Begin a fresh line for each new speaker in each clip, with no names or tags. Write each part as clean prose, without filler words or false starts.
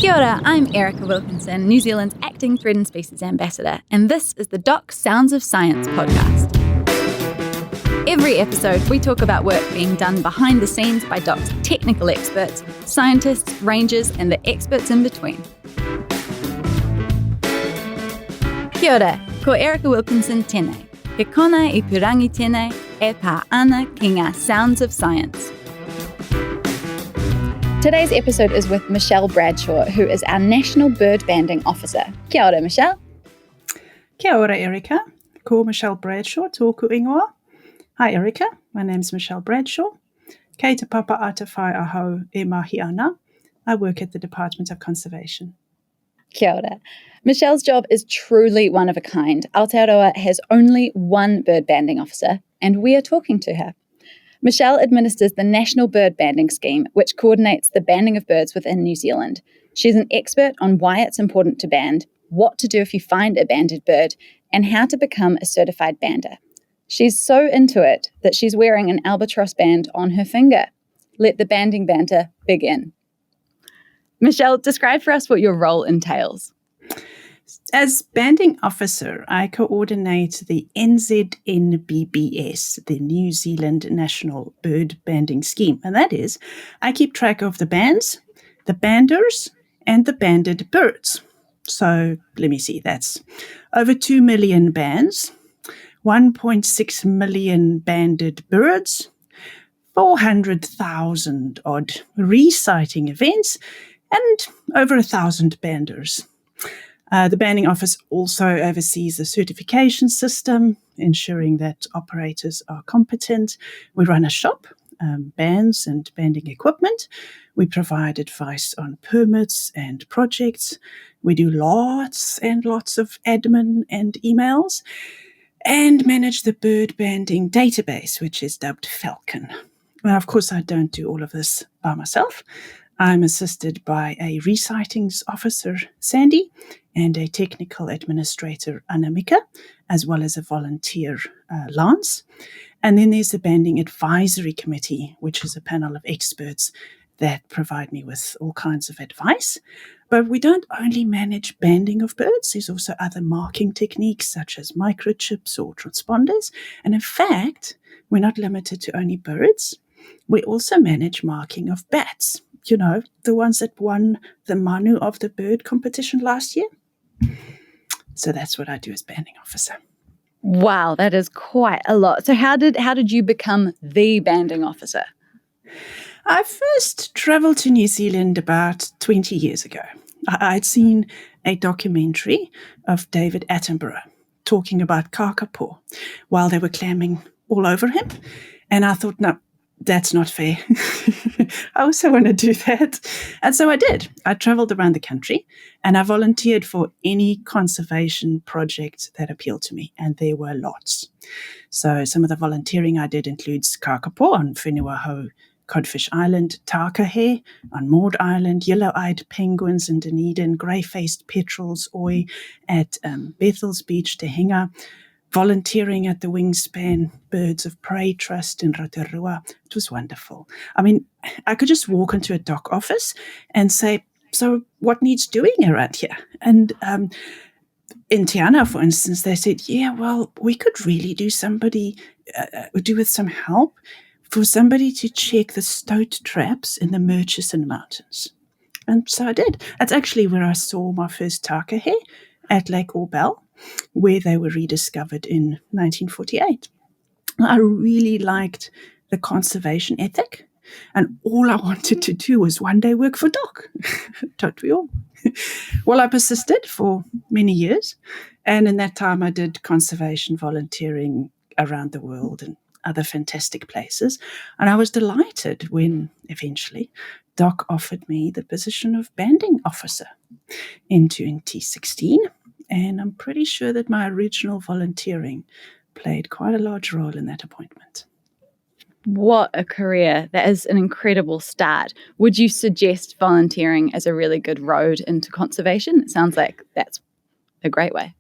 Kia ora, I'm Erica Wilkinson, New Zealand's Acting Threatened Species Ambassador, and this is the Doc Sounds of Science podcast. Every episode, we talk about work being done behind the scenes by Doc's technical experts, scientists, rangers, and the experts in between. Kia ora, ko Erica Wilkinson tēnei. He kona I purangi tēnei, e pā ana ki ngā Sounds of Science. Today's episode is with Michelle Bradshaw, who is our National Bird Banding Officer. Kia ora, Michelle.
Kia ora, Erica. Ko Michelle Bradshaw, tōku ingoa. Hi, Erica. My name's Michelle Bradshaw. Kei te papa a te whai ahau e mahi ana. I work at the Department of Conservation.
Kia ora. Michelle's job is truly one of a kind. Aotearoa has only one bird banding officer, and we are talking to her. Michelle administers the National Bird Banding Scheme, which coordinates the banding of birds within New Zealand. She's an expert on why it's important to band, what to do if you find a banded bird, and how to become a certified bander. She's so into it that she's wearing an albatross band on her finger. Let the banding banter begin. Michelle, describe for us what your role entails.
As banding officer, I coordinate the NZNBBS, the New Zealand National Bird Banding Scheme. And that is, I keep track of the bands, the banders, and the banded birds. So let me see, that's over 2 million bands, 1.6 million banded birds, 400,000 odd resighting events, and over 1,000 banders. The banding office also oversees the certification system, ensuring that operators are competent. We run a shop, bands and banding equipment. We provide advice on permits and projects. We do lots and lots of admin and emails, and manage the bird banding database, which is dubbed Falcon. Now, of course, I don't do all of this by myself. I'm assisted by a resightings officer, Sandy, and a technical administrator, Anamika, as well as a volunteer, Lance. And then there's the Banding Advisory Committee, which is a panel of experts that provide me with all kinds of advice. But we don't only manage banding of birds. There's also other marking techniques such as microchips or transponders. And in fact, we're not limited to only birds. We also manage marking of bats. You know, the ones that won the Manu of the Bird competition last year. So that's what I do as banding officer.
Wow, that is quite a lot. So how did you become the banding officer?
I first travelled to New Zealand about 20 years ago. I'd seen a documentary of David Attenborough talking about kakapo while they were clamming all over him. And I thought, no, that's not fair. I also want to do that. And so I did. I traveled around the country and I volunteered for any conservation project that appealed to me. And there were lots. So some of the volunteering I did includes kakapo on Whenuaho Codfish Island, takahe on Maud Island, yellow-eyed penguins in Dunedin, grey-faced petrels, oi at Bethel's Beach, Te Hinga, volunteering at the Wingspan Birds of Prey Trust in Aotearoa. It was wonderful. I mean, I could just walk into a doc office and say, so what needs doing around here? And in Tiana, for instance, they said, yeah, well, we could really do with some help for somebody to check the stoat traps in the Murchison Mountains. And so I did. That's actually where I saw my first takahe at Lake Orbell, where they were rediscovered in 1948. I really liked the conservation ethic, and all I wanted to do was one day work for Doc. Don't we all? Well, I persisted for many years, and in that time I did conservation volunteering around the world and other fantastic places, and I was delighted when eventually Doc offered me the position of banding officer in 2016. And I'm pretty sure that my original volunteering played quite a large role in that appointment.
What a career. That is an incredible start. Would you suggest volunteering as a really good road into conservation? It sounds like that's a great way.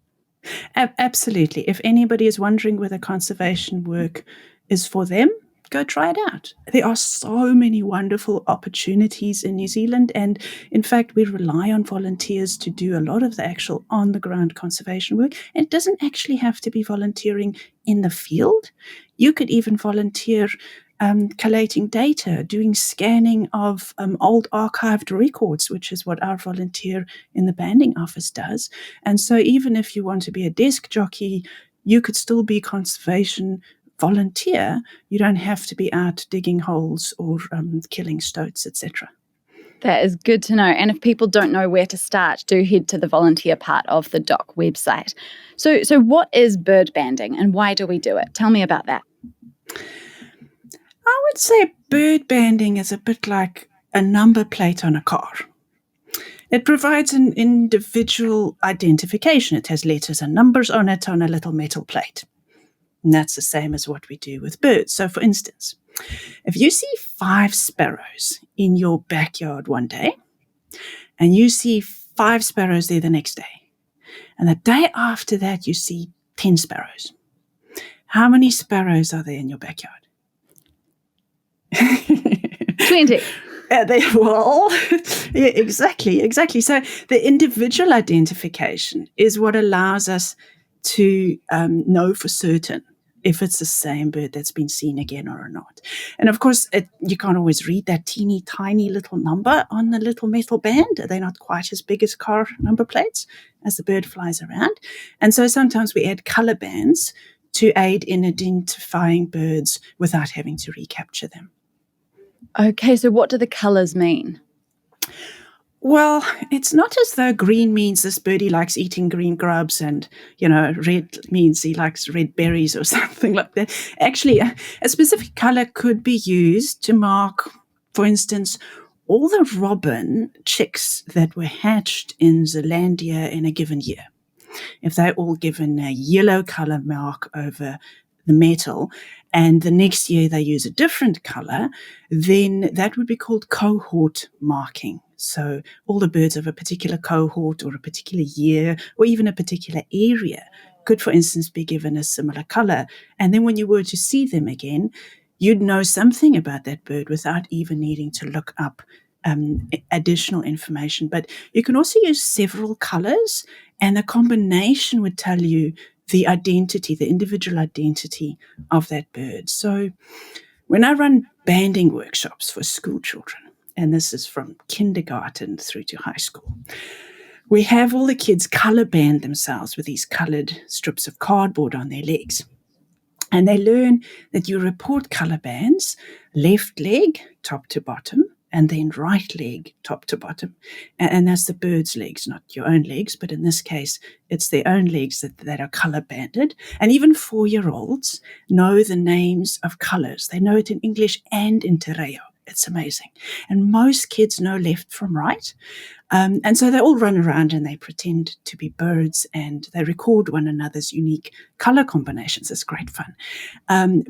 Absolutely. If anybody is wondering whether conservation work is for them, go try it out. There are so many wonderful opportunities in New Zealand, and in fact, we rely on volunteers to do a lot of the actual on-the-ground conservation work. It doesn't actually have to be volunteering in the field. You could even volunteer collating data, doing scanning of old archived records, which is what our volunteer in the banding office does. And so even if you want to be a desk jockey, you could still be conservation volunteer. You don't have to be out digging holes or killing stoats, etc.
That is good to know. And if people don't know where to start, do head to the volunteer part of the DOC website. So what is bird banding and why do we do it? Tell me about that.
I would say bird banding is a bit like a number plate on a car. It provides an individual identification. It has letters and numbers on it on a little metal plate. And that's the same as what we do with birds. So, for instance, if you see 5 sparrows in your backyard one day, and you see 5 sparrows there the next day, and the day after that you see 10 sparrows, how many sparrows are there in your backyard?
20.
Yeah, exactly. So the individual identification is what allows us to know for certain if it's the same bird that's been seen again or not. And of course, you can't always read that teeny tiny little number on the little metal band. They're not quite as big as car number plates as the bird flies around. And so sometimes we add color bands to aid in identifying birds without having to recapture them.
Okay, so what do the colours mean?
Well, it's not as though green means this birdie likes eating green grubs and, red means he likes red berries or something like that. Actually, a specific colour could be used to mark, for instance, all the robin chicks that were hatched in Zealandia in a given year. If they're all given a yellow colour mark over the metal, and the next year they use a different color, then that would be called cohort marking. So all the birds of a particular cohort or a particular year or even a particular area could, for instance, be given a similar color. And then when you were to see them again, you'd know something about that bird without even needing to look up additional information. But you can also use several colors, and the combination would tell you the identity, the individual identity of that bird. So when I run banding workshops for school children, and this is from kindergarten through to high school, we have all the kids color band themselves with these colored strips of cardboard on their legs. And they learn that you report color bands, left leg, top to bottom, and then right leg, top to bottom. And that's the bird's legs, not your own legs, but in this case, it's their own legs that are color banded. And even 4-year-olds know the names of colors. They know it in English and in Te Reo. It's amazing. And most kids know left from right. And so they all run around and they pretend to be birds and they record one another's unique color combinations. It's great fun.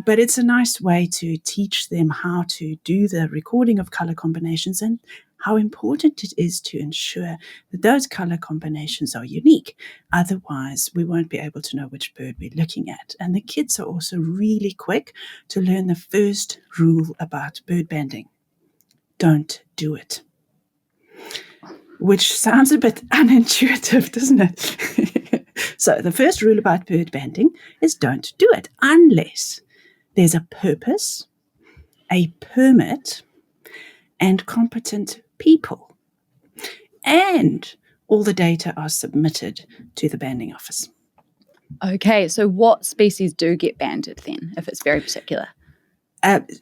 But it's a nice way to teach them how to do the recording of color combinations and how important it is to ensure that those color combinations are unique. Otherwise, we won't be able to know which bird we're looking at. And the kids are also really quick to learn the first rule about bird banding. Don't do it. Which sounds a bit unintuitive, doesn't it? So the first rule about bird banding is don't do it unless there's a purpose, a permit, and competent people. And all the data are submitted to the banding office.
Okay, so what species do get banded then, if it's very particular?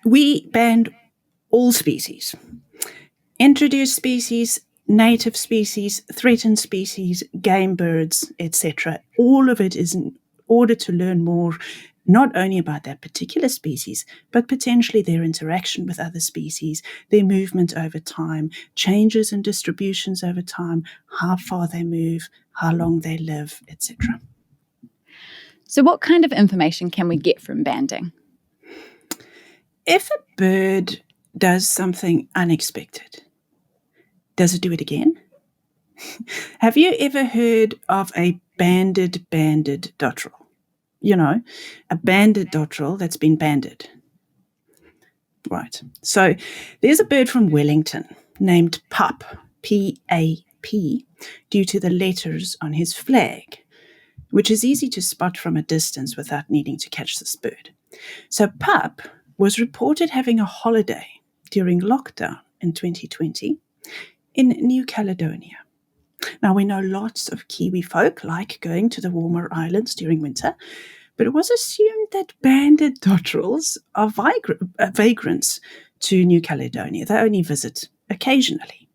We band all species. Introduced species, native species, threatened species, game birds, etc. All of it is in order to learn more, not only about that particular species, but potentially their interaction with other species, their movement over time, changes in distributions over time, how far they move, how long they live, etc.
So what kind of information can we get from banding?
If a bird does something unexpected, does it do it again? Have you ever heard of a banded dotterel? A banded dotterel that's been banded. Right. So there's a bird from Wellington named Pup, P-A-P, due to the letters on his flag, which is easy to spot from a distance without needing to catch this bird. So Pup was reported having a holiday during lockdown in 2020 in New Caledonia. Now, we know lots of Kiwi folk like going to the warmer islands during winter, but it was assumed that banded dotterels are vagrants to New Caledonia. They only visit occasionally.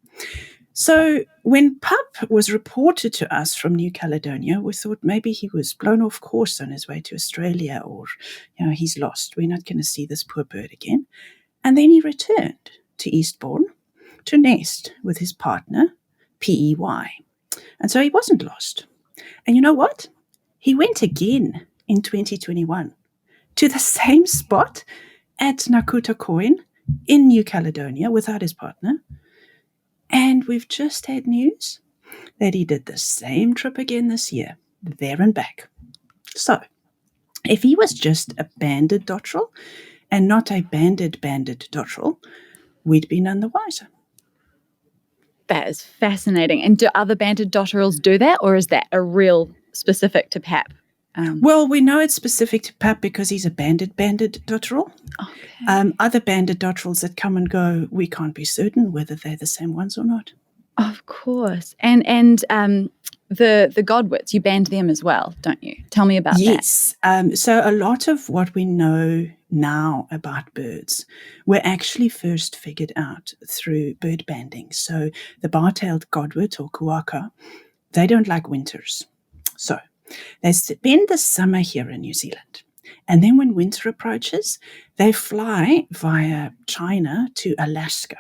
So when Pup was reported to us from New Caledonia, we thought maybe he was blown off course on his way to Australia, or he's lost. We're not going to see this poor bird again. And then he returned to Eastbourne to nest with his partner, P-E-Y. And so he wasn't lost. And you know what? He went again in 2021 to the same spot at Nakuta Coin in New Caledonia without his partner. And we've just had news that he did the same trip again this year, there and back. So, if he was just a banded dotterel and not a banded dotterel, we'd be none the wiser.
That is fascinating. And do other banded dotterels do that, or is that a real specific to Pap?
Well, we know it's specific to Pap because he's a banded dotterel. Okay. Other banded dotterels that come and go, we can't be certain whether they're the same ones or not.
Of course. And the godwards, you band them as well, don't you? Tell me about that.
Yes. So a lot of what we know now about birds were actually first figured out through bird banding. So the Bartailed godward or kuaka, they don't like winters. So they spend the summer here in New Zealand. And then when winter approaches, they fly via China to Alaska.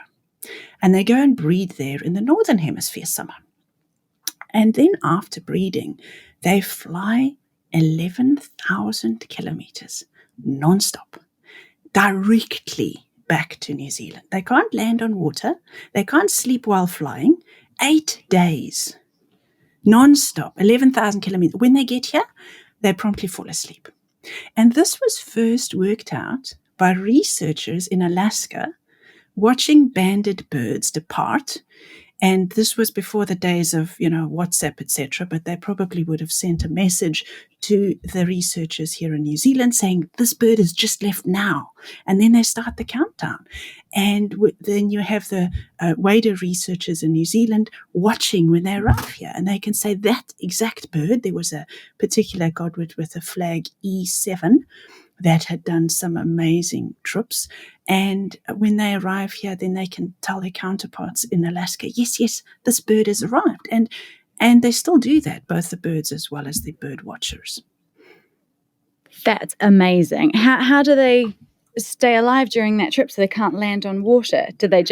And they go and breed there in the Northern Hemisphere summer. And then after breeding, they fly 11,000 kilometers nonstop, directly back to New Zealand. They can't land on water. They can't sleep while flying. 8 days nonstop, 11,000 kilometers. When they get here, they promptly fall asleep. And this was first worked out by researchers in Alaska watching banded birds depart. And this was before the days of, WhatsApp, etc. But they probably would have sent a message to the researchers here in New Zealand saying, this bird has just left now. And then they start the countdown. And then you have the wader researchers in New Zealand watching when they arrive here. And they can say that exact bird, there was a particular godward with a flag E7 that had done some amazing trips. And when they arrive here, then they can tell their counterparts in Alaska, yes, this bird has arrived. And they still do that, both the birds as well as the bird watchers.
That's amazing. How do they stay alive during that trip so they can't land on water? Do they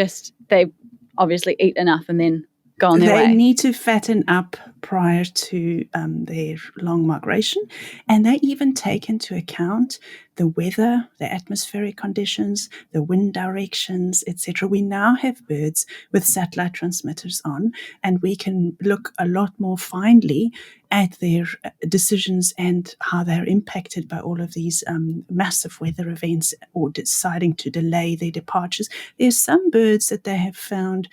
obviously eat enough and then go on their way?
They need to fatten up prior to their long migration, and they even take into account the weather, the atmospheric conditions, the wind directions, etc. We now have birds with satellite transmitters on, and we can look a lot more finely at their decisions and how they're impacted by all of these massive weather events or deciding to delay their departures. There's some birds that they have found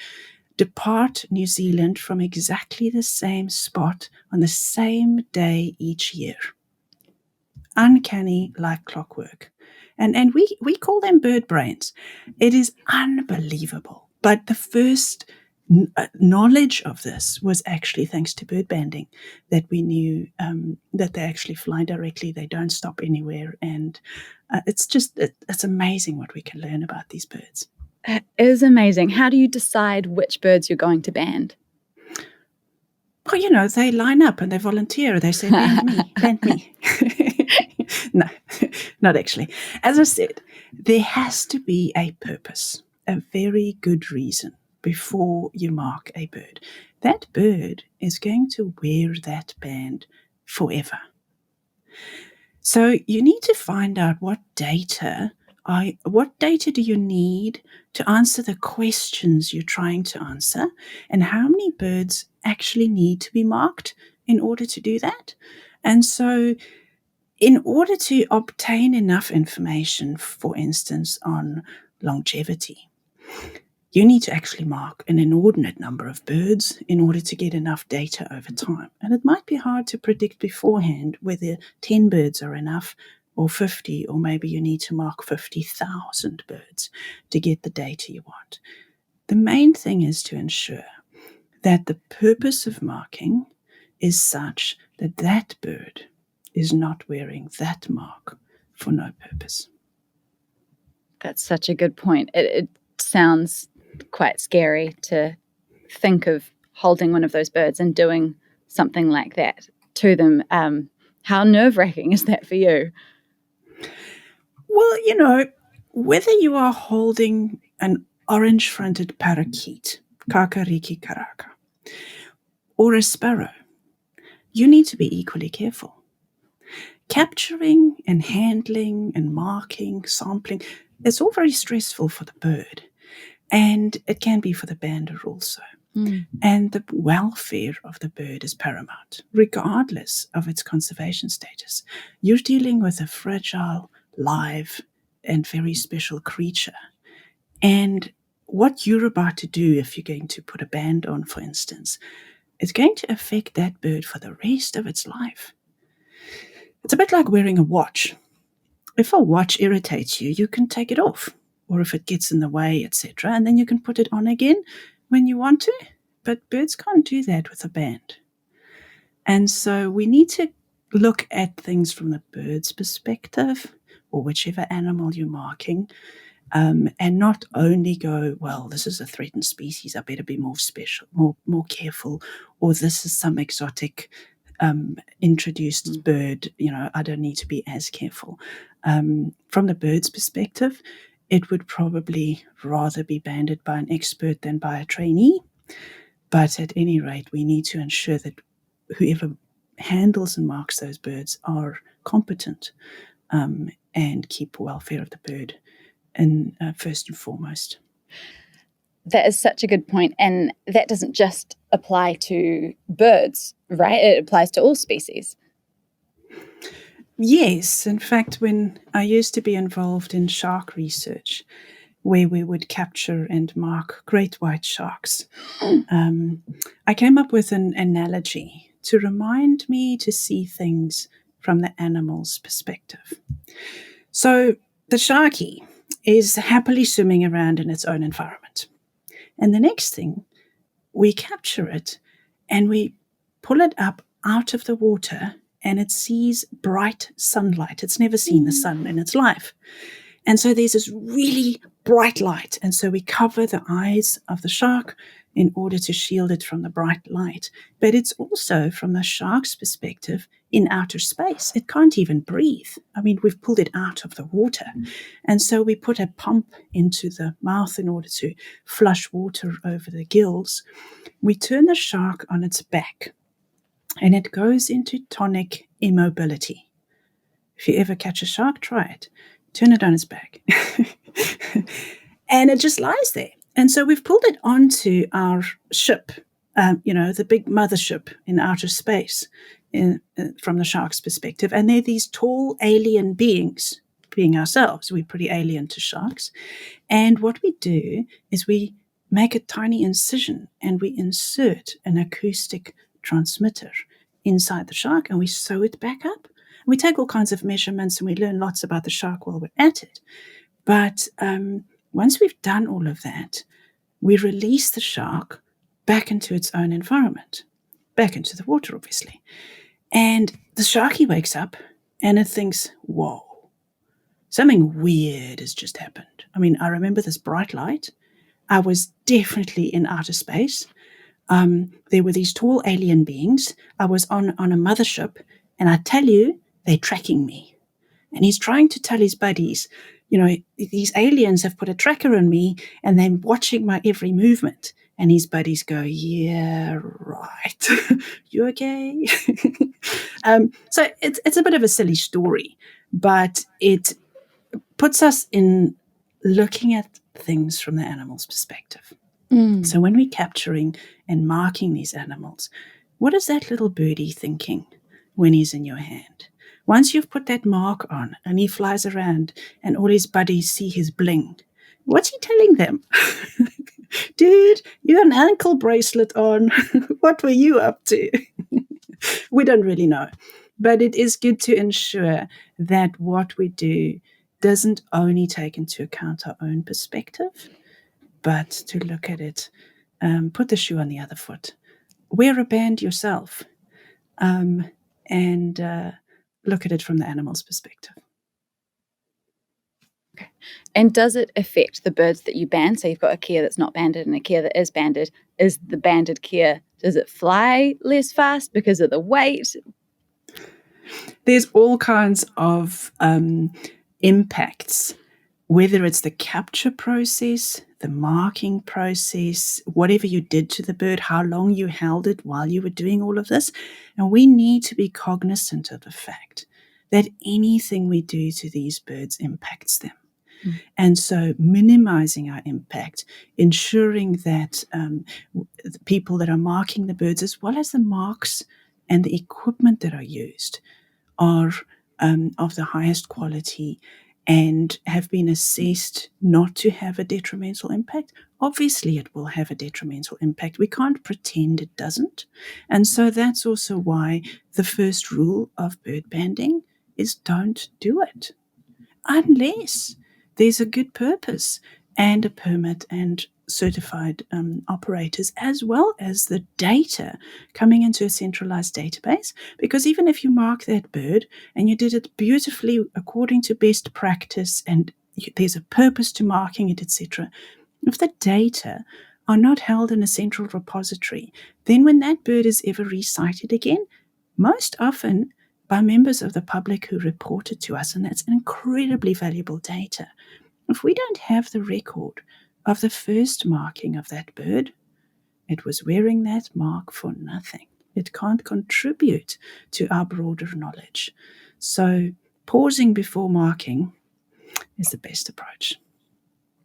depart New Zealand from exactly the same spot on the same day each year. Uncanny like clockwork. And we call them bird brains. It is unbelievable. But the first knowledge of this was actually thanks to bird banding, that we knew that they actually fly directly, they don't stop anywhere. And it's amazing what we can learn about these birds.
It is amazing. How do you decide which birds you're going to band?
Well, they line up and they volunteer. They say, band me. No, not actually. As I said, there has to be a purpose, a very good reason before you mark a bird. That bird is going to wear that band forever. So you need to find out what data do you need to answer the questions you're trying to answer, and how many birds actually need to be marked in order to do that. And so in order to obtain enough information, for instance, on longevity. You need to actually mark an inordinate number of birds in order to get enough data over time. And it might be hard to predict beforehand whether 10 birds are enough or 50, or maybe you need to mark 50,000 birds to get the data you want. The main thing is to ensure that the purpose of marking is such that that bird is not wearing that mark for no purpose.
That's such a good point. It sounds quite scary to think of holding one of those birds and doing something like that to them. How nerve-wracking is that for you?
Well, whether you are holding an orange-fronted parakeet, kakariki karaka, or a sparrow, you need to be equally careful. Capturing and handling and marking, sampling, it's all very stressful for the bird. And it can be for the bander also. And the welfare of the bird is paramount, regardless of its conservation status. You're dealing with a fragile, live, and very special creature. And what you're about to do, if you're going to put a band on, for instance, is going to affect that bird for the rest of its life. It's a bit like wearing a watch. If a watch irritates you, you can take it off, or if it gets in the way, etc., and then you can put it on again when you want to. But birds can't do that with a band. And so we need to look at things from the bird's perspective, or whichever animal you're marking, and not only go, well, this is a threatened species, I better be more special, more careful, or this is some exotic introduced bird, I don't need to be as careful. From the bird's perspective, it would probably rather be banded by an expert than by a trainee. But at any rate, we need to ensure that whoever handles and marks those birds are competent and keep welfare of the bird in first and foremost.
That is such a good point. And that doesn't just apply to birds, right? It applies to all species.
Yes. In fact, when I used to be involved in shark research, where we would capture and mark great white sharks, I came up with an analogy to remind me to see things from the animal's perspective. So the sharkie is happily swimming around in its own environment. And the next thing, we capture it and we pull it up out of the water, and it sees bright sunlight. It's never seen the sun in its life. And so there's this really bright light. And so we cover the eyes of the shark in order to shield it from the bright light. But it's also, from the shark's perspective, in outer space. It can't even breathe. I mean, we've pulled it out of the water. And so we put a pump into the mouth in order to flush water over the gills. We turn the shark on its back, and it goes into tonic immobility. If you ever catch a shark, try it. Turn it on its back. And it just lies there. And so we've pulled it onto our ship, the big mothership in outer space, from the shark's perspective. And they're these tall alien beings, being ourselves. We're pretty alien to sharks. And what we do is we make a tiny incision and we insert an acoustic transmitter inside the shark, and we sew it back up. We take all kinds of measurements and we learn lots about the shark while we're at it. But once we've done all of that, we release the shark back into its own environment, back into the water, obviously. And the sharkie wakes up and it thinks, whoa, something weird has just happened. I mean, I remember this bright light. I was definitely in outer space. There were these tall alien beings. I was on a mothership, and I tell you, they're tracking me. And he's trying to tell his buddies, these aliens have put a tracker on me and they're watching my every movement. And his buddies go, yeah, right. You okay? So it's a bit of a silly story, but it puts us in looking at things from the animal's perspective. So when we're capturing and marking these animals, what is that little birdie thinking when he's in your hand? Once you've put that mark on and he flies around and all his buddies see his bling, What's he telling them? Dude, you had an ankle bracelet on. What were you up to? We don't really know. But it is good to ensure that what we do doesn't only take into account our own perspective, but to look at it, put the shoe on the other foot. Wear a band yourself, and look at it from the animal's perspective.
Okay. And does it affect the birds that you ban? So you've got a kea that's not banded and a kea that is banded. Is the banded kea, does it fly less fast because of the weight?
There's all kinds of impacts, whether it's the capture process, the marking process, whatever you did to the bird, how long you held it while you were doing all of this. And we need to be cognizant of the fact that anything we do to these birds impacts them. And so minimizing our impact, ensuring that the people that are marking the birds, as well as the marks and the equipment that are used, are of the highest quality and have been assessed not to have a detrimental impact. Obviously, it will have a detrimental impact. We can't pretend it doesn't. And so that's also why the first rule of bird banding is don't do it unless there's a good purpose and a permit and certified operators, as well as the data coming into a centralized database. Because even if you mark that bird and you did it beautifully according to best practice and there's a purpose to marking it, etc., if the data are not held in a central repository, then when that bird is ever recited again, most often by members of the public who report it to us, and that's incredibly valuable data. If we don't have the record of the first marking of that bird, it was wearing that mark for nothing. It can't contribute to our broader knowledge. So pausing before marking is the best approach.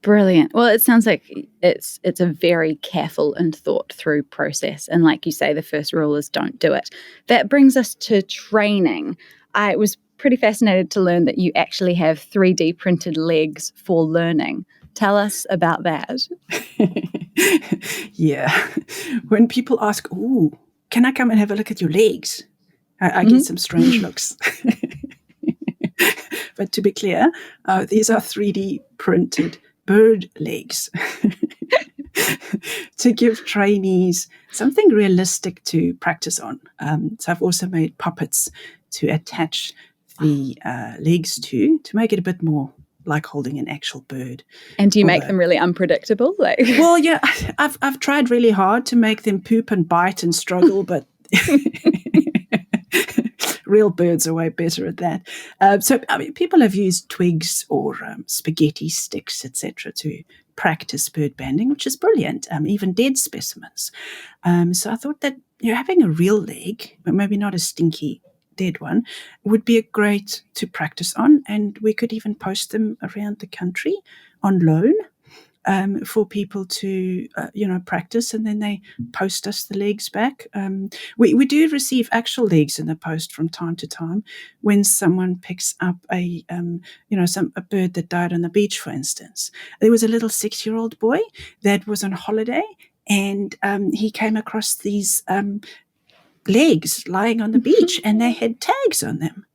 Brilliant. Well, it sounds like it's a very careful and thought through process. And like you say, the first rule is don't do it. That brings us to training. I was pretty fascinated to learn that you actually have 3D printed legs for learning. Tell us about that.
Yeah. When people ask, "Oh, can I come and have a look at your legs?" I get some strange looks. But to be clear, these are 3D printed bird legs to give trainees something realistic to practice on. So I've also made puppets to attach the legs to make it a bit more like holding an actual bird.
And do you make them really unpredictable?
Well, yeah, I've tried really hard to make them poop and bite and struggle, but real birds are way better at that. So, I mean, people have used twigs or spaghetti sticks, etc., to practice bird banding, which is brilliant, even dead specimens. So I thought that having a real leg, but maybe not a stinky dead one, would be great to practice on, and we could even post them around the country on loan. For people to, practice, and then they post us the legs back. We do receive actual legs in the post from time to time when someone picks up a bird that died on the beach, for instance. There was a little 6-year-old boy that was on holiday, and he came across these legs lying on the beach, and they had tags on them.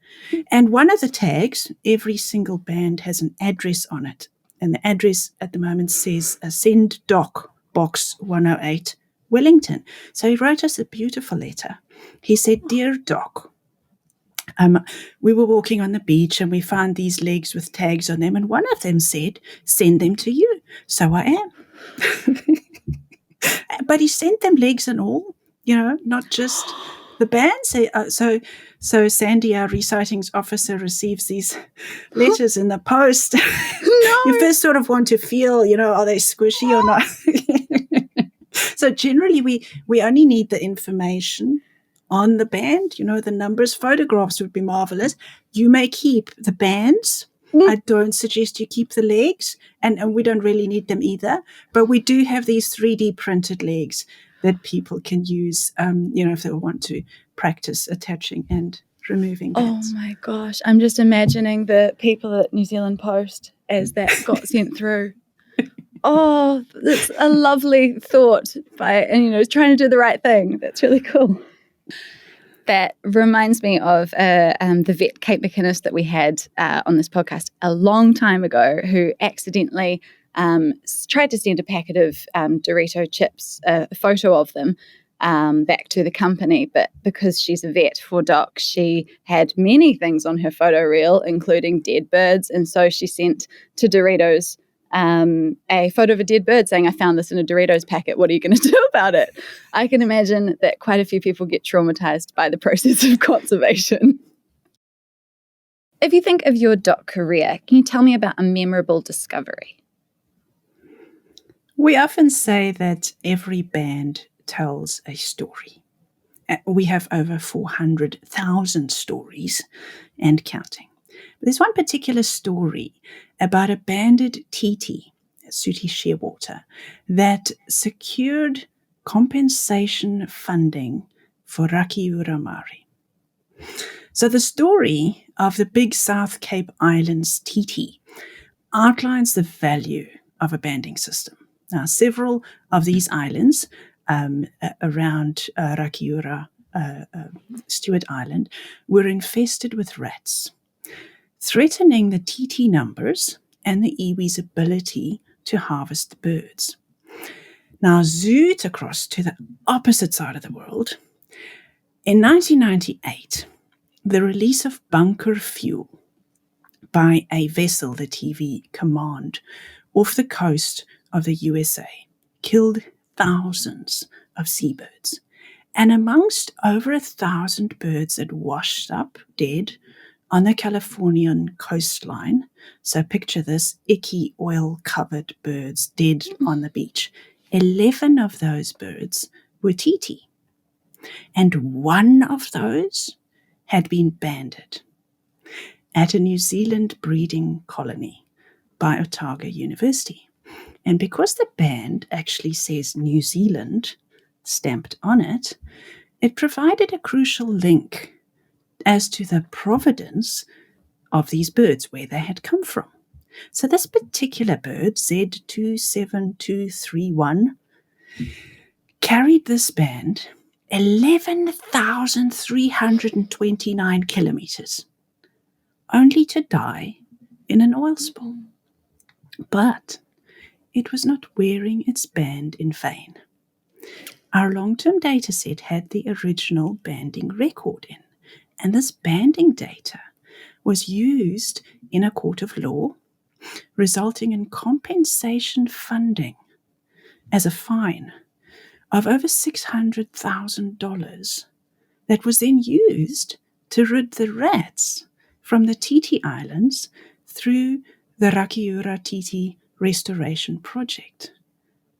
And one of the tags, every single band has an address on it. And the address at the moment says Send Doc, Box 108, Wellington. So he wrote us a beautiful letter. He said, "Dear Doc, we were walking on the beach and we found these legs with tags on them. And one of them said, 'Send them to you.' So I am." But he sent them legs and all, not just the bands. So Sandy, our resightings officer, receives these letters in the post. No. You first sort of want to feel, are they squishy or not? So generally we only need the information on the band, the numbers. Photographs would be marvelous. You may keep the bands. I don't suggest you keep the legs, and we don't really need them either. But we do have these 3D printed legs that people can use, if they want to practice attaching and removing bands.
Oh my gosh, I'm just imagining the people at New Zealand Post as that got sent through. Oh, that's a lovely thought and trying to do the right thing. That's really cool. That reminds me of the vet, Kate McInnes, that we had on this podcast a long time ago, who accidentally tried to send a packet of Dorito chips, a photo of them, back to the company. But because she's a vet for docs, she had many things on her photo reel, including dead birds. And so she sent to Doritos a photo of a dead bird saying, "I found this in a Doritos packet. What are you going to do about it?" I can imagine that quite a few people get traumatized by the process of conservation. If you think of your doc career, can you tell me about a memorable discovery?
We often say that every band tells a story. We have over 400,000 stories and counting. There's one particular story about a banded titi, Sooty Shearwater, that secured compensation funding for Rakiura Mari. So the story of the Big South Cape Islands titi outlines the value of a banding system. Now, several of these islands around Rakiura, Stewart Island, were infested with rats, threatening the titi numbers and the iwi's ability to harvest the birds. Now, zoot across to the opposite side of the world, in 1998, the release of bunker fuel by a vessel, the TV Command, off the coast of the USA, killed thousands of seabirds. And amongst over 1,000 birds that washed up dead on the Californian coastline, so picture this, icky oil-covered birds dead on the beach, 11 of those birds were titi. And one of those had been banded at a New Zealand breeding colony by Otago University. And because the band actually says New Zealand stamped on it, it provided a crucial link as to the provenance of these birds, where they had come from. So this particular bird, Z27231, carried this band 11,329 kilometers, only to die in an oil spill. But it was not wearing its band in vain. Our long-term data set had the original banding record in, and this banding data was used in a court of law, resulting in compensation funding as a fine of over $600,000 that was then used to rid the rats from the Titi Islands through the Rakiura Titi Restoration Project.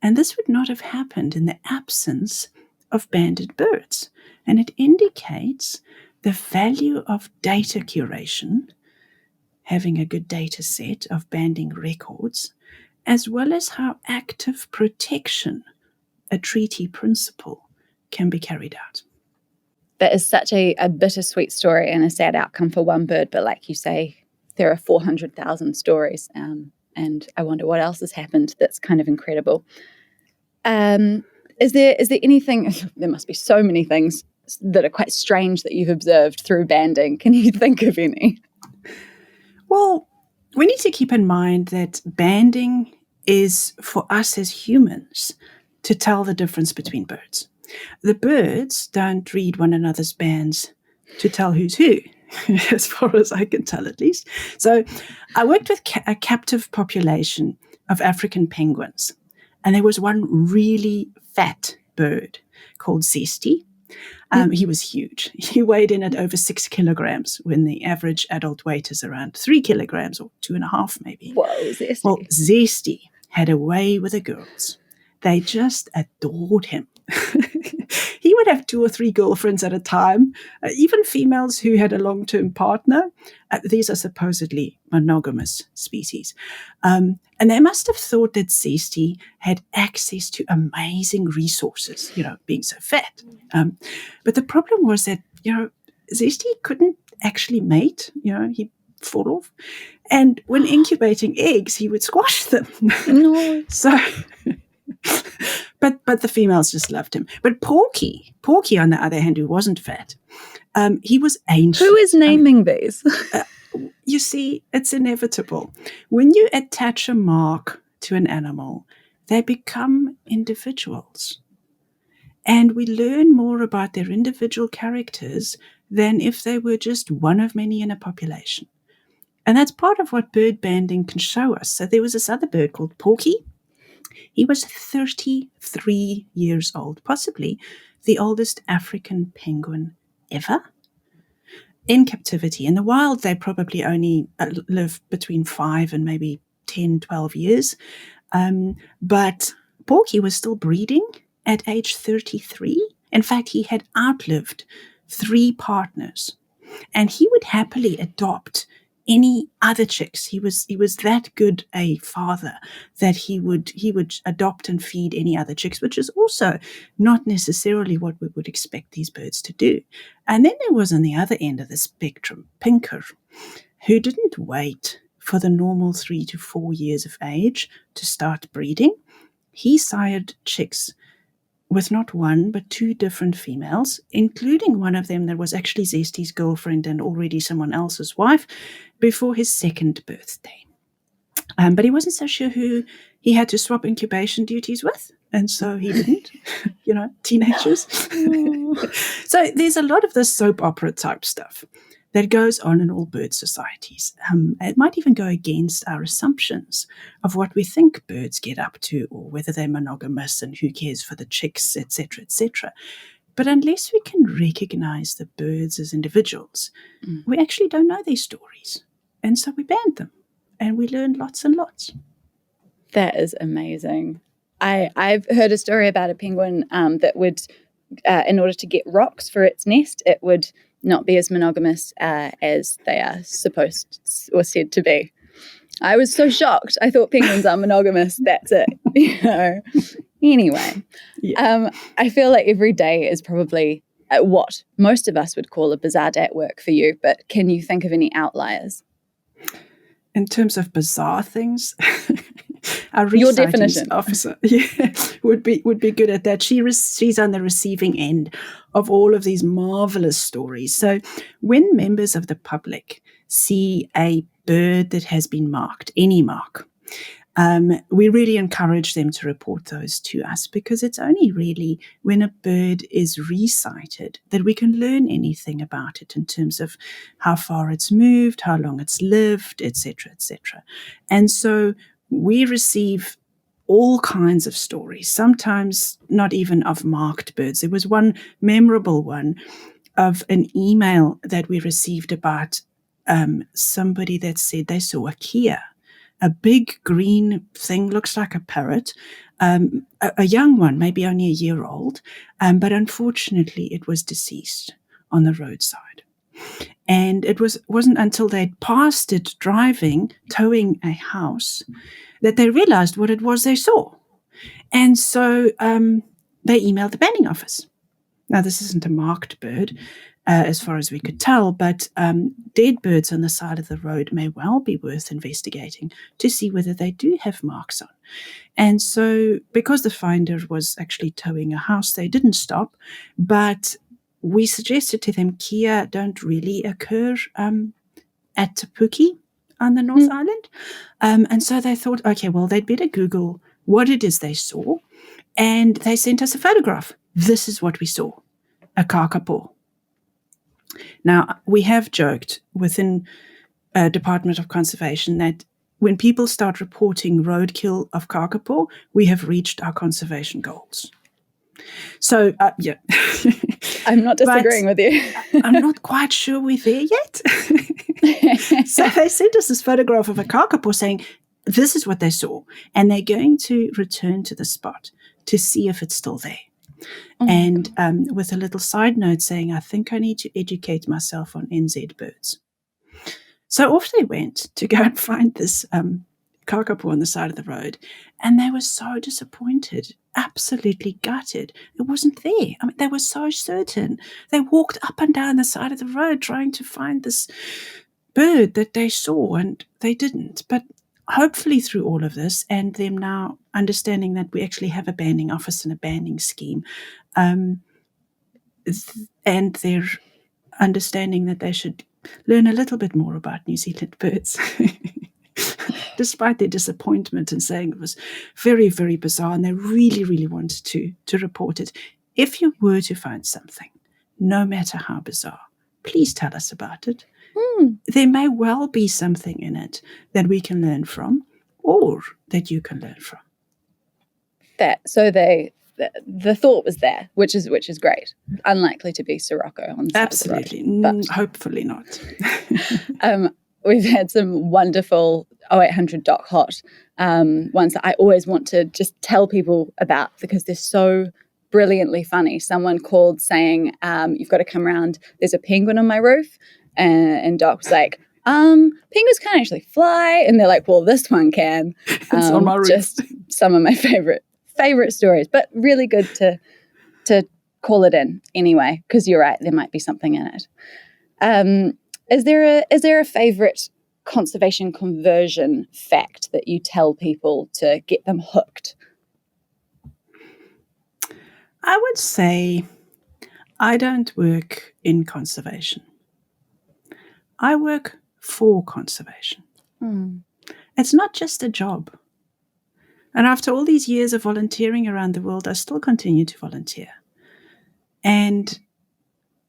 And this would not have happened in the absence of banded birds. And it indicates the value of data curation, having a good data set of banding records, as well as how active protection, a treaty principle, can be carried out.
That is such a bittersweet story and a sad outcome for one bird. But like you say, there are 400,000 stories. And I wonder what else has happened that's kind of incredible. Is there anything, there must be so many things that are quite strange that you've observed through banding. Can you think of any?
Well, we need to keep in mind that banding is for us as humans to tell the difference between birds. The birds don't read one another's bands to tell who's who, as far as I can tell at least. So I worked with a captive population of African penguins, and there was one really fat bird called Zesty. He was huge. He weighed in at over 6 kilograms when the average adult weight is around 3 kilograms or 2.5 maybe.
Whoa, Zesty.
Well, Zesty had a way with the girls. They just adored him. He would have 2 or 3 girlfriends at a time, even females who had a long-term partner. These are supposedly monogamous species. And they must have thought that Zesty had access to amazing resources, being so fat. But the problem was that, Zesty couldn't actually mate. He fall off. And when incubating eggs, he would squash them.
No.
So, but the females just loved him. But Porky, on the other hand, who wasn't fat, he was ancient.
Who is naming these?
You see, it's inevitable. When you attach a mark to an animal, they become individuals. And we learn more about their individual characters than if they were just one of many in a population. And that's part of what bird banding can show us. So there was this other bird called Porky. He was 33 years old, possibly the oldest African penguin ever. In captivity. In the wild, they probably only live between 5 and maybe 10, 12 years. But Porky was still breeding at age 33. In fact, he had outlived 3 partners. And he would happily adopt any other chicks. He was that good a father that he would adopt and feed any other chicks, which is also not necessarily what we would expect these birds to do. And then there was on the other end of the spectrum, Pinker, who didn't wait for the normal 3 to 4 years of age to start breeding. He sired chicks with not one, but 2 different females, including one of them that was actually Zesty's girlfriend and already someone else's wife, before his 2nd birthday. But he wasn't so sure who he had to swap incubation duties with, and so he didn't, teenagers. So there's a lot of this soap opera type stuff that goes on in all bird societies. It might even go against our assumptions of what we think birds get up to, or whether they're monogamous and who cares for the chicks, etc., etc. But unless we can recognize the birds as individuals, we actually don't know their stories. And so we band them, and we learn lots and lots.
That is amazing. I've heard a story about a penguin that would, in order to get rocks for its nest, it would not be as monogamous as they are supposed or said to be. I was so shocked. I thought penguins are monogamous. That's it. Anyway, I feel like every day is probably what most of us would call a bizarre day at work for you. But can you think of any outliers?
In terms of bizarre things, our
your
recycling
definition
officer would be good at that. She's on the receiving end of all of these marvelous stories. So when members of the public see a bird that has been marked, any mark, we really encourage them to report those to us, because it's only really when a bird is resighted that we can learn anything about it in terms of how far it's moved, how long it's lived, etc., etc. And so we receive all kinds of stories, sometimes not even of marked birds. There was one memorable one of an email that we received about somebody that said they saw a Kia, a big green thing, looks like a parrot, a young one, maybe only a year old, but unfortunately it was deceased on the roadside. And it wasn't until they'd passed it driving, towing a house, that they realized what it was they saw. And so they emailed the banding office. Now, this isn't a marked bird, as far as we could tell, but dead birds on the side of the road may well be worth investigating to see whether they do have marks on. And so because the finder was actually towing a house, they didn't stop, but we suggested to them Kia don't really occur at Te Puke on the North Island. And so they thought, okay, well, they'd better Google what it is they saw. And they sent us a photograph. This is what we saw, a kakapo. Now, we have joked within Department of Conservation that when people start reporting roadkill of kakapo, we have reached our conservation goals. So, yeah.
I'm not disagreeing with you.
I'm not quite sure we're there yet. So they sent us this photograph of a kakapo saying, this is what they saw. And they're going to return to the spot to see if it's still there. And with a little side note saying, I think I need to educate myself on NZ birds. So off they went to go and find this kakapo on the side of the road. And they were so disappointed, absolutely gutted. It wasn't there. I mean, they were so certain. They walked up and down the side of the road trying to find this bird that they saw and they didn't. But hopefully through all of this and them now understanding that we actually have a banding office and a banding scheme, and their understanding that they should learn a little bit more about New Zealand birds. Despite their disappointment and saying it was very, very bizarre and they really, really wanted to report it. If you were to find something, no matter how bizarre, please tell us about it. There may well be something in it that we can learn from or that you can learn from.
So the thought was there, which is great. Unlikely to be Sirocco on the side
Absolutely.
of the road, but
hopefully not.
we've had some wonderful 0800 Doc Hot ones that I always want to just tell people about because they're so brilliantly funny. Someone called saying, you've got to come around, there's a penguin on my roof. And Doc was like, penguins can't actually fly. And they're like, well, this one can.
It's on my roof. Just
some of my favorite stories, but really good to call it in anyway, because you're right, there might be something in it. Is there a favorite conservation conversion fact that you tell people to get them hooked?
I would say I don't work in conservation. I work for conservation. It's not just a job. And after all these years of volunteering around the world, I still continue to volunteer. And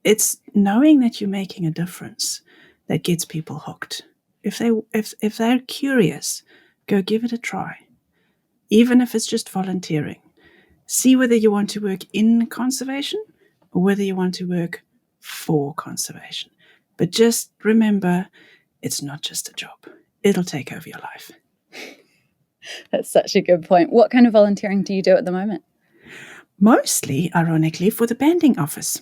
it's knowing that you're making a difference that gets people hooked. If they're curious, go give it a try. Even if it's just volunteering. See whether you want to work in conservation or whether you want to work for conservation. But just remember, it's not just a job. It'll take over your life.
That's such a good point. What kind of volunteering do you do at the moment?
Mostly, ironically, for the banding office.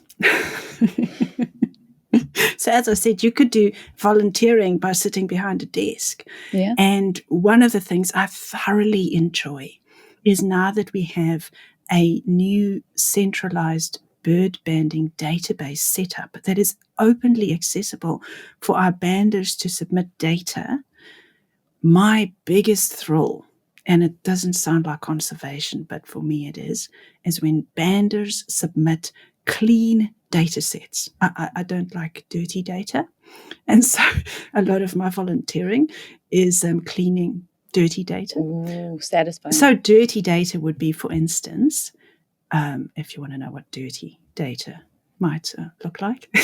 So as I said, you could do volunteering by sitting behind a desk.
Yeah.
And one of the things I thoroughly enjoy is now that we have a new centralized bird banding database set up that is openly accessible for our banders to submit data. My biggest thrill, and it doesn't sound like conservation, but for me it is when banders submit clean data sets. I don't like dirty data. And so a lot of my volunteering is cleaning dirty data.
Ooh, satisfying.
So dirty data would be, for instance, if you want to know what dirty data might look like,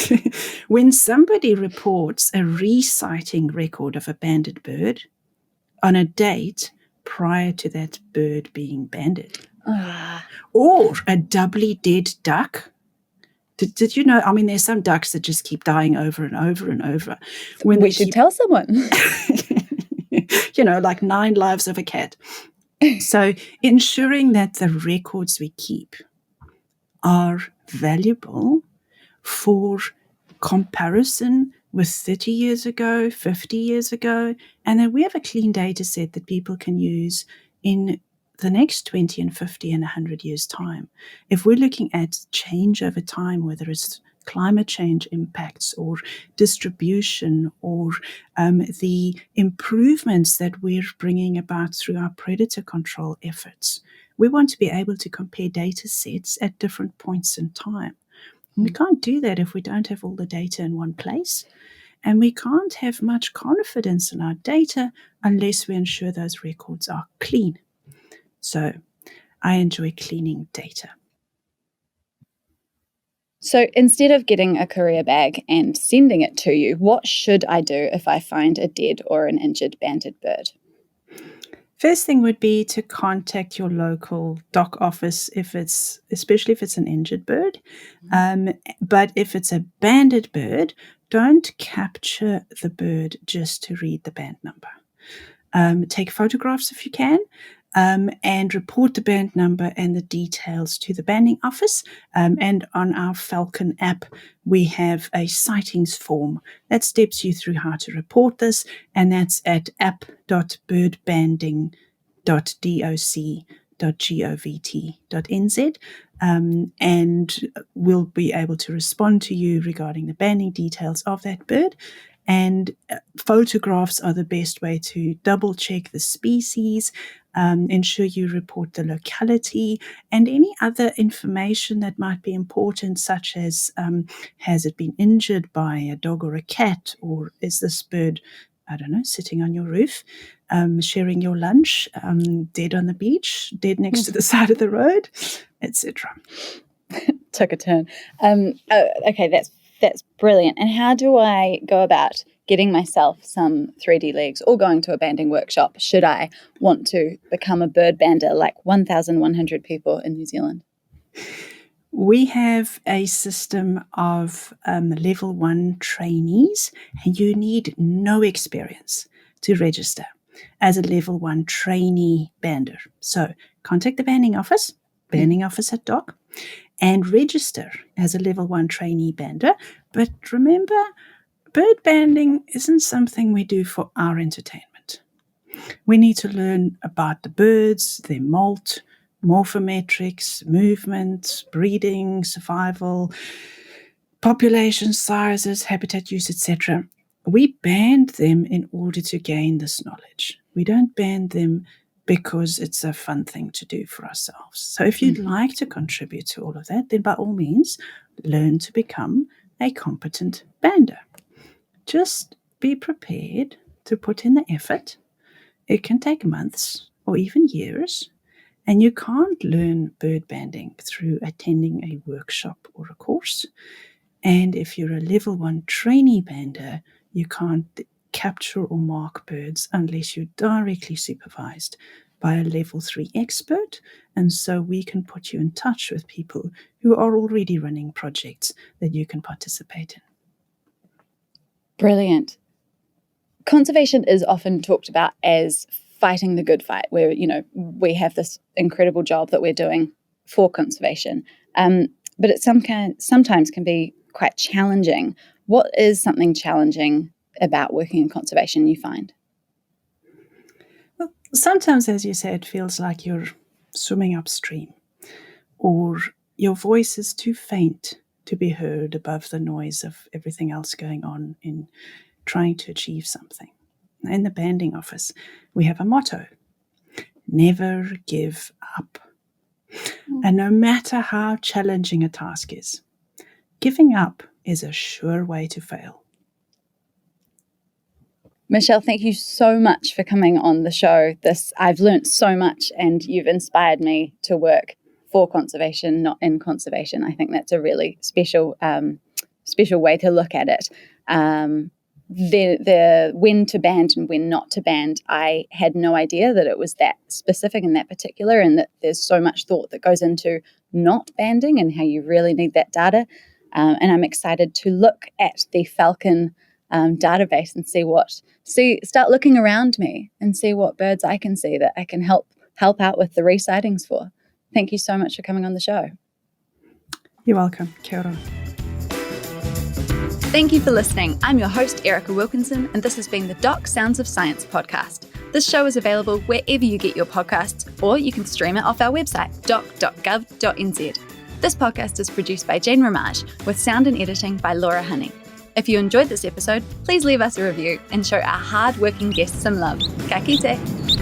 when somebody reports a re-sighting record of a banded bird on a date prior to that bird being banded, or a doubly dead duck. Did you know? I mean, there's some ducks that just keep dying over and over and over.
When we should tell someone.
Like 9 lives of a cat. So ensuring that the records we keep are valuable for comparison with 30 years ago, 50 years ago, and that we have a clean data set that people can use in the next 20 and 50 and 100 years' time. If we're looking at change over time, whether it's climate change impacts or distribution or the improvements that we're bringing about through our predator control efforts, we want to be able to compare data sets at different points in time. We can't do that if we don't have all the data in one place. And we can't have much confidence in our data unless we ensure those records are clean. So I enjoy cleaning data.
So instead of getting a courier bag and sending it to you, what should I do if I find a dead or an injured banded bird?
First thing would be to contact your local doc office, especially if it's an injured bird. But if it's a banded bird, don't capture the bird just to read the band number. Take photographs if you can. And report the band number and the details to the banding office. And on our Falcon app, we have a sightings form that steps you through how to report this, and that's at app.birdbanding.doc.govt.nz. And we'll be able to respond to you regarding the banding details of that bird. And photographs are the best way to double check the species, ensure you report the locality and any other information that might be important, such as has it been injured by a dog or a cat, or is this bird, I don't know, sitting on your roof, sharing your lunch, dead on the beach, dead next to the side of the road, etc.
Took a turn. Okay, that's brilliant. And how do I go about getting myself some 3D legs or going to a banding workshop should I want to become a bird bander like 1,100 people in New Zealand?
We have a system of level 1 trainees, and you need no experience to register as a level 1 trainee bander. So contact the banding office, bandingoffice@doc, and register as a level 1 trainee bander. But remember, bird banding isn't something we do for our entertainment. We need to learn about the birds, their molt, morphometrics, movement, breeding, survival, population sizes, habitat use, etc. We band them in order to gain this knowledge. We don't band them because it's a fun thing to do for ourselves. So if you'd like to contribute to all of that, then by all means, learn to become a competent bander. Just be prepared to put in the effort. It can take months or even years, and you can't learn bird banding through attending a workshop or a course. And if you're a level 1 trainee bander, you can't capture or mark birds unless you're directly supervised by a level 3 expert. And so we can put you in touch with people who are already running projects that you can participate in.
Brilliant. Conservation is often talked about as fighting the good fight, where, we have this incredible job that we're doing for conservation. But it sometimes can be quite challenging. What is something challenging about working in conservation, you find?
Well, sometimes, as you said, it feels like you're swimming upstream, or your voice is too faint to be heard above the noise of everything else going on in trying to achieve something. In the banding office, we have a motto: never give up. And no matter how challenging a task is, giving up is a sure way to fail.
Michelle, thank you so much for coming on the show. I've learnt so much, and you've inspired me to work for conservation, not in conservation. I think that's a really special way to look at it. The when to band and when not to band, I had no idea that it was that specific and that particular, and that there's so much thought that goes into not banding and how you really need that data. And I'm excited to look at the Falcon database and start looking around me and see what birds I can see that I can help out with the re-sightings for. Thank you so much for coming on the show.
You're welcome. Kia ora.
Thank you for listening. I'm your host, Erica Wilkinson, and this has been the Doc Sounds of Science podcast. This show is available wherever you get your podcasts, or you can stream it off our website, doc.gov.nz. This podcast is produced by Jane Ramage, with sound and editing by Laura Honey. If you enjoyed this episode, please leave us a review and show our hard-working guests some love. Ka kite!